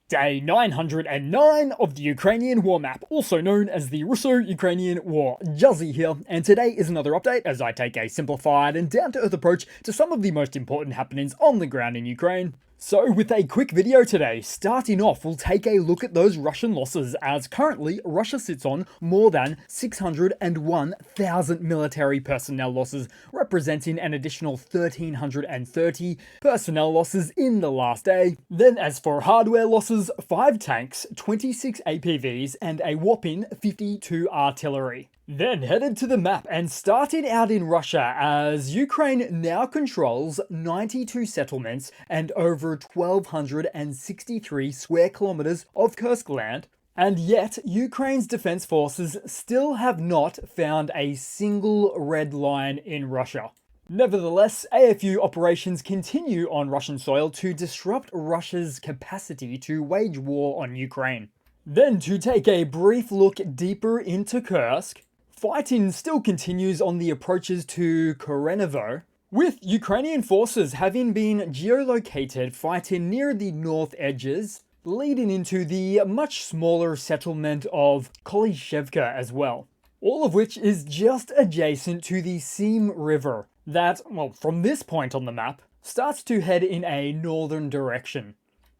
Day 909 of the Ukrainian War Map, also known as the Russo-Ukrainian War. Juzzie here, and today is another update as I take a simplified and down-to-earth approach to some of the most important happenings on the ground in Ukraine. So with a quick video today, starting off we'll take a look at those Russian losses, as currently Russia sits on more than 601,000 military personnel losses, representing an additional 1,330 personnel losses in the last day. Then as for hardware losses, 5 tanks, 26 APVs and a whopping 52 artillery. Then headed to the map and started out in Russia, as Ukraine now controls 92 settlements and over 1,263 square kilometers of Kursk land, and yet Ukraine's defense forces still have not found a single red line in Russia. Nevertheless, AFU operations continue on Russian soil to disrupt Russia's capacity to wage war on Ukraine. Then to take a brief look deeper into Kursk, fighting still continues on the approaches to Korenovo, with Ukrainian forces having been geolocated fighting near the north edges, leading into the much smaller settlement of Kolishevka as well. All of which is just adjacent to the Seam River that, well, from this point on the map, starts to head in a northern direction.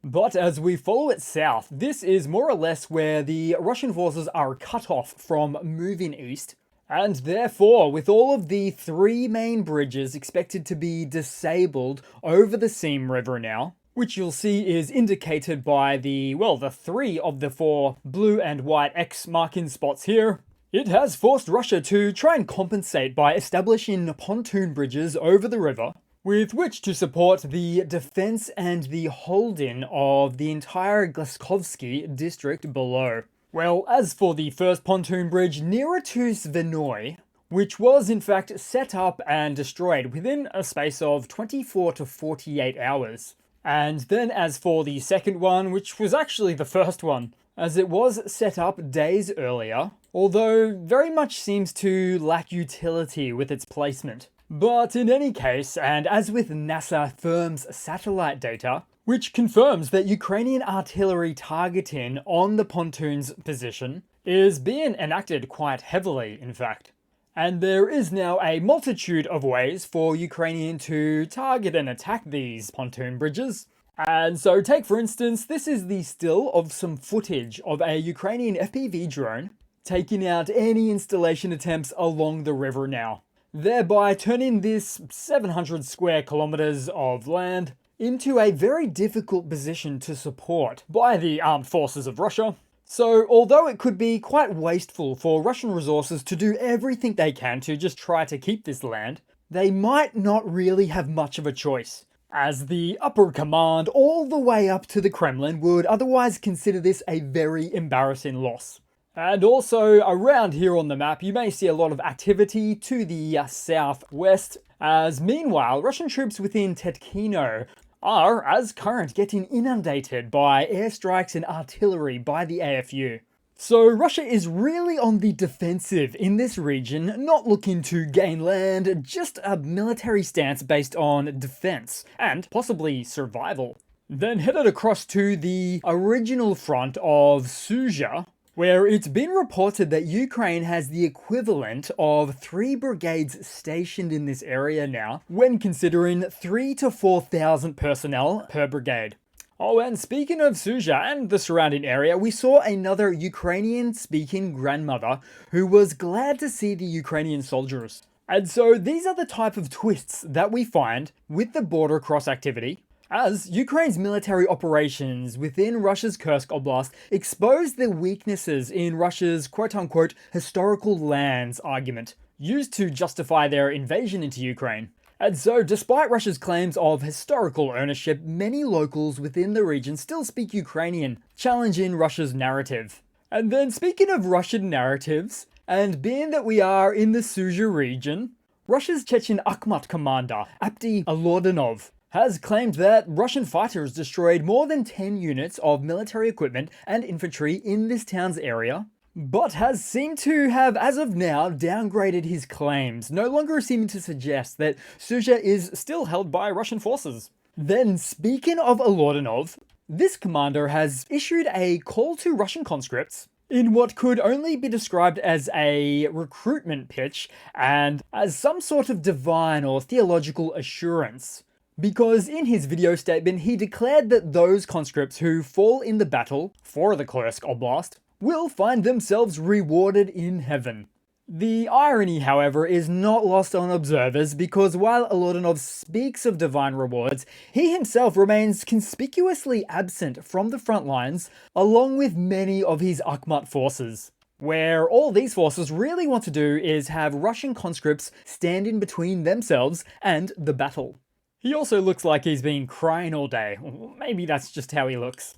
But as we follow it south, this is more or less where the Russian forces are cut off from moving east, and therefore, with all of the 3 main bridges expected to be disabled over the Seam River now, which you'll see is indicated by the 3 of the 4 blue and white X marking spots here, it has forced Russia to try and compensate by establishing pontoon bridges over the river, with which to support the defense and the holding of the entire Glaskovsky district below. Well, as for the first pontoon bridge nearer to Svenoy, which was in fact set up and destroyed within a space of 24 to 48 hours. And then as for the second one, which was actually the first one, as it was set up days earlier, although very much seems to lack utility with its placement. But in any case, and as with NASA firms satellite data, which confirms that Ukrainian artillery targeting on the pontoon's position is being enacted quite heavily, in fact. And there is now a multitude of ways for Ukrainian to target and attack these pontoon bridges. And so take for instance, this is the still of some footage of a Ukrainian FPV drone taking out any installation attempts along the river now, thereby turning this 700 square kilometers of land into a very difficult position to support by the armed forces of Russia. So although it could be quite wasteful for Russian resources to do everything they can to just try to keep this land, they might not really have much of a choice, as the upper command all the way up to the Kremlin would otherwise consider this a very embarrassing loss. And also around here on the map you may see a lot of activity to the southwest, as meanwhile Russian troops within Tetkino are, as current, getting inundated by airstrikes and artillery by the AFU. So Russia is really on the defensive in this region, not looking to gain land, just a military stance based on defense and possibly survival. Then headed across to the original front of Sudzha, where it's been reported that Ukraine has the equivalent of 3 brigades stationed in this area now, when considering 3,000 to 4,000 personnel per brigade. Oh, and speaking of Sudzha and the surrounding area, we saw another Ukrainian-speaking grandmother who was glad to see the Ukrainian soldiers. And so these are the type of twists that we find with the border cross activity, as Ukraine's military operations within Russia's Kursk Oblast expose the weaknesses in Russia's quote-unquote historical lands argument, used to justify their invasion into Ukraine. And so, despite Russia's claims of historical ownership, many locals within the region still speak Ukrainian, challenging Russia's narrative. And then, speaking of Russian narratives, and being that we are in the Sudzha region, Russia's Chechen Akhmat commander, Apti Alordinov, has claimed that Russian fighters destroyed more than 10 units of military equipment and infantry in this town's area, but has seemed to have, as of now, downgraded his claims, no longer seeming to suggest that Sudzha is still held by Russian forces. Then, speaking of Alordinov, This commander has issued a call to Russian conscripts in what could only be described as a recruitment pitch and as some sort of divine or theological assurance. Because in his video statement, he declared that those conscripts who fall in the battle for the Kursk Oblast will find themselves rewarded in heaven. The irony, however, is not lost on observers because while Olodinov speaks of divine rewards, he himself remains conspicuously absent from the front lines, along with many of his Akhmat forces. Where all these forces really want to do is have Russian conscripts stand in between themselves and the battle. He also looks like he's been crying all day. Maybe that's just how he looks.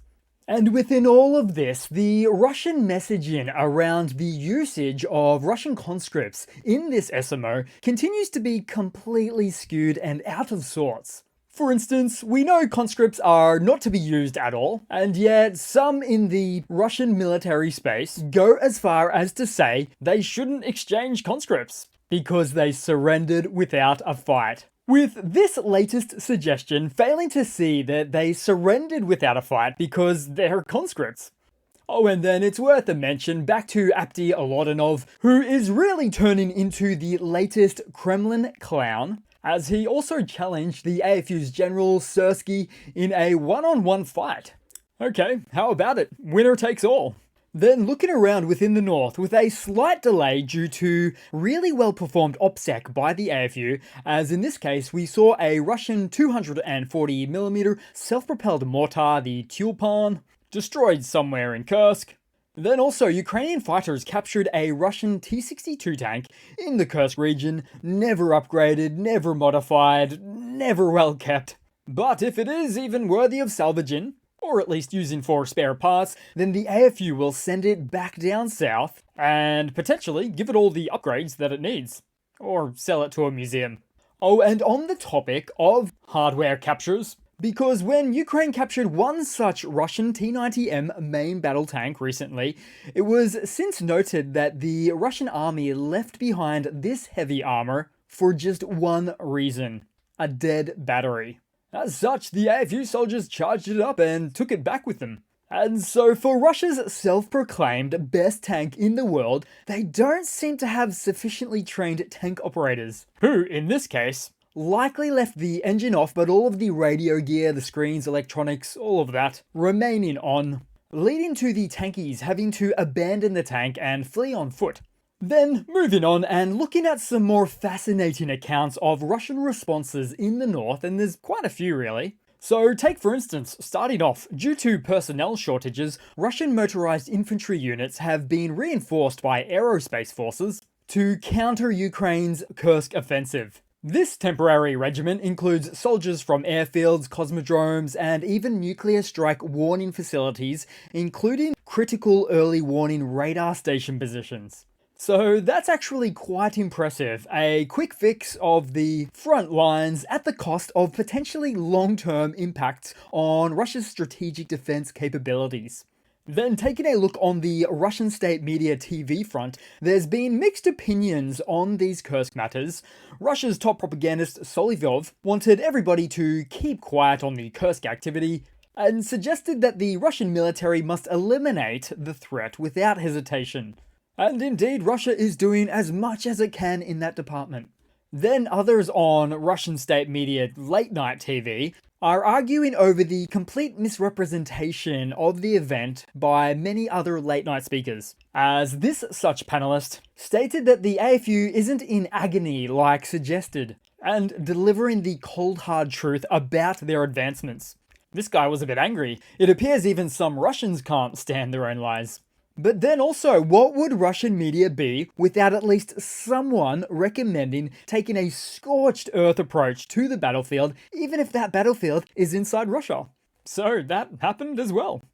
And within all of this, the Russian messaging around the usage of Russian conscripts in this SMO continues to be completely skewed and out of sorts. For instance, we know conscripts are not to be used at all, and yet some in the Russian military space go as far as to say they shouldn't exchange conscripts because they surrendered without a fight. With this latest suggestion failing to see that they surrendered without a fight because they're conscripts. Oh, and then it's worth a mention back to Apti Olodinov, who is really turning into the latest Kremlin clown, as he also challenged the AFU's General Sursky in a one-on-one fight. Okay, how about it? Winner takes all. Then looking around within the north with a slight delay due to really well performed OPSEC by the AFU, as in this case we saw a Russian 240mm self-propelled mortar, the Tulpan, destroyed somewhere in Kursk. Then also Ukrainian fighters captured a Russian T-62 tank in the Kursk region, never upgraded, never modified, never well kept. But if it is even worthy of salvaging, or at least using for spare parts, then the AFU will send it back down south and potentially give it all the upgrades that it needs. Or sell it to a museum. Oh, and on the topic of hardware captures, because when Ukraine captured one such Russian T-90M main battle tank recently, it was since noted that the Russian army left behind this heavy armor for just one reason: a dead battery. As such, the AFU soldiers charged it up and took it back with them. And so for Russia's self-proclaimed best tank in the world, they don't seem to have sufficiently trained tank operators, who, in this case, likely left the engine off but all of the radio gear, the screens, electronics, all of that, remaining on, leading to the tankies having to abandon the tank and flee on foot. Then, moving on and looking at some more fascinating accounts of Russian responses in the north, and there's quite a few really. So take for instance, starting off, due to personnel shortages, Russian motorized infantry units have been reinforced by aerospace forces to counter Ukraine's Kursk offensive. This temporary regiment includes soldiers from airfields, cosmodromes, and even nuclear strike warning facilities, including critical early warning radar station positions. So that's actually quite impressive, a quick fix of the front lines at the cost of potentially long-term impacts on Russia's strategic defense capabilities. Then taking a look on the Russian state media TV front, there's been mixed opinions on these Kursk matters. Russia's top propagandist Solyvyov wanted everybody to keep quiet on the Kursk activity, and suggested that the Russian military must eliminate the threat without hesitation. And indeed, Russia is doing as much as it can in that department. Then others on Russian state media late night TV are arguing over the complete misrepresentation of the event by many other late night speakers, as this such panelist stated that the AFU isn't in agony like suggested, and delivering the cold hard truth about their advancements. This guy was a bit angry. It appears even some Russians can't stand their own lies. But then also, what would Russian media be without at least someone recommending taking a scorched earth approach to the battlefield, even if that battlefield is inside Russia? So that happened as well.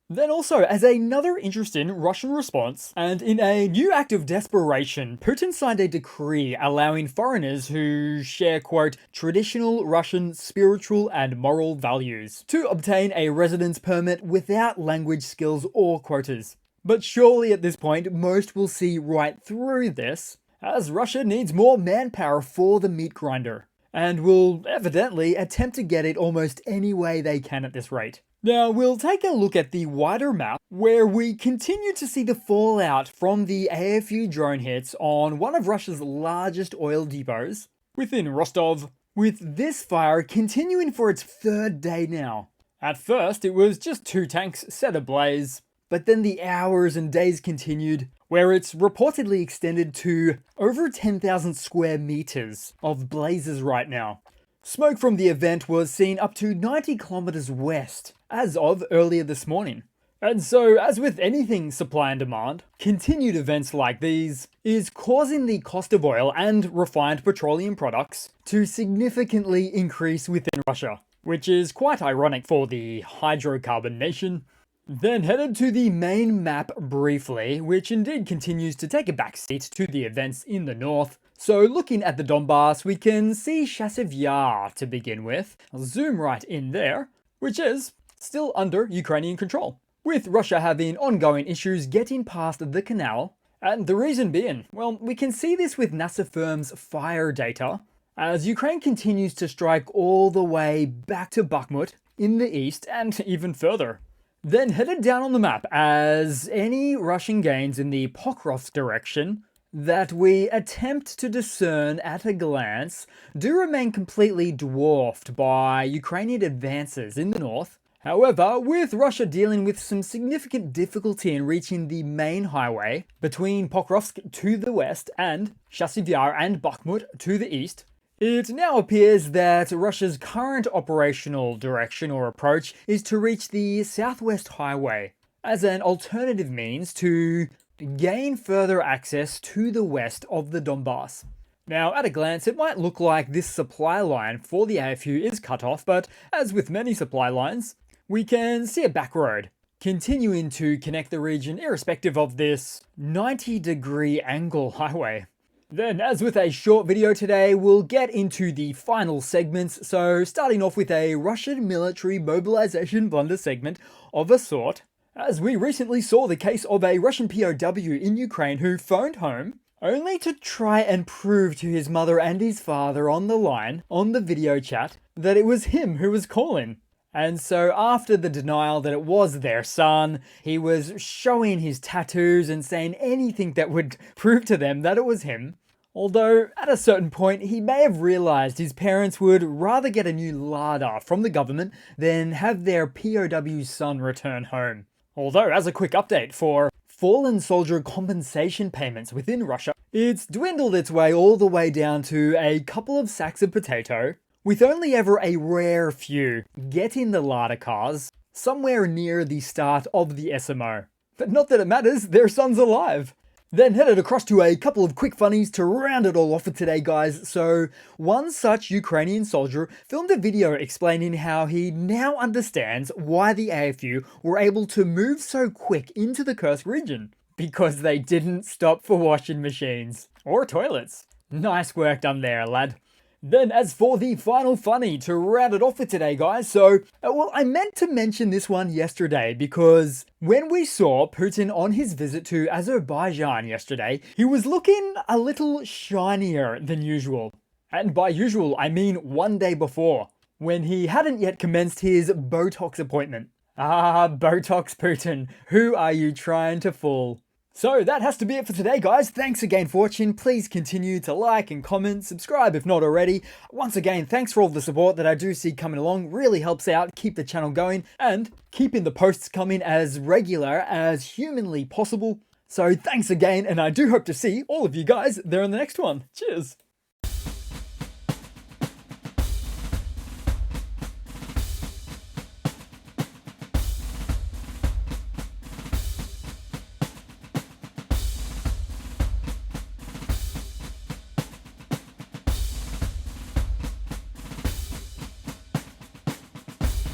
Then also, as another interesting Russian response, and in a new act of desperation, Putin signed a decree allowing foreigners who share, quote, traditional Russian spiritual and moral values to obtain a residence permit without language skills or quotas. But surely at this point, most will see right through this, as Russia needs more manpower for the meat grinder, and will evidently attempt to get it almost any way they can at this rate. Now, we'll take a look at the wider map, where we continue to see the fallout from the AFU drone hits on one of Russia's largest oil depots within Rostov, with this fire continuing for its third day now. At first, it was just 2 tanks set ablaze, but then the hours and days continued, where it's reportedly extended to over 10,000 square meters of blazes right now. Smoke from the event was seen up to 90 kilometers west as of earlier this morning. And so, as with anything supply and demand, continued events like these is causing the cost of oil and refined petroleum products to significantly increase within Russia, which is quite ironic for the hydrocarbon nation. Then headed to the main map briefly, which indeed continues to take a backseat to the events in the north. So looking at the Donbas, we can see Chasiv Yar to begin with. I'll zoom right in there, which is still under Ukrainian control, with Russia having ongoing issues getting past the canal. And the reason being, well, we can see this with NASA firm's fire data, as Ukraine continues to strike all the way back to Bakhmut in the east and even further. Then headed down on the map, as any Russian gains in the Pokrovsk direction that we attempt to discern at a glance do remain completely dwarfed by Ukrainian advances in the north. However, with Russia dealing with some significant difficulty in reaching the main highway between Pokrovsk to the west and Chasiv Yar and Bakhmut to the east, it now appears that Russia's current operational direction or approach is to reach the Southwest Highway as an alternative means to gain further access to the west of the Donbas. Now, at a glance, it might look like this supply line for the AFU is cut off, but as with many supply lines, we can see a back road continuing to connect the region irrespective of this 90-degree angle highway. Then, as with a short video today, we'll get into the final segments, so starting off with a Russian military mobilization blunder segment of a sort, as we recently saw the case of a Russian POW in Ukraine who phoned home, only to try and prove to his mother and his father on the line, on the video chat, that it was him who was calling. And so after the denial that it was their son, he was showing his tattoos and saying anything that would prove to them that it was him. Although, at a certain point, he may have realized his parents would rather get a new Lada from the government than have their POW son return home. Although, as a quick update for fallen soldier compensation payments within Russia, it's dwindled its way all the way down to a couple of sacks of potato, with only ever a rare few getting the Lada cars somewhere near the start of the SMO. But not that it matters, their son's alive. Then headed across to a couple of quick funnies to round it all off for today, guys. So, one such Ukrainian soldier filmed a video explaining how he now understands why the AFU were able to move so quick into the Kursk region. Because they didn't stop for washing machines. Or toilets. Nice work done there, lad. Then as for the final funny to round it off for today, guys, so, well, I meant to mention this one yesterday because when we saw Putin on his visit to Azerbaijan yesterday, he was looking a little shinier than usual. And by usual, I mean one day before, when he hadn't yet commenced his Botox appointment. Ah, Botox Putin, who are you trying to fool? So that has to be it for today, guys. Thanks again for watching. Please continue to like and comment, subscribe if not already. Once again, thanks for all the support that I do see coming along. Really helps out, keep the channel going, and keeping the posts coming as regular as humanly possible. So thanks again, and I do hope to see all of you guys there in the next one. Cheers!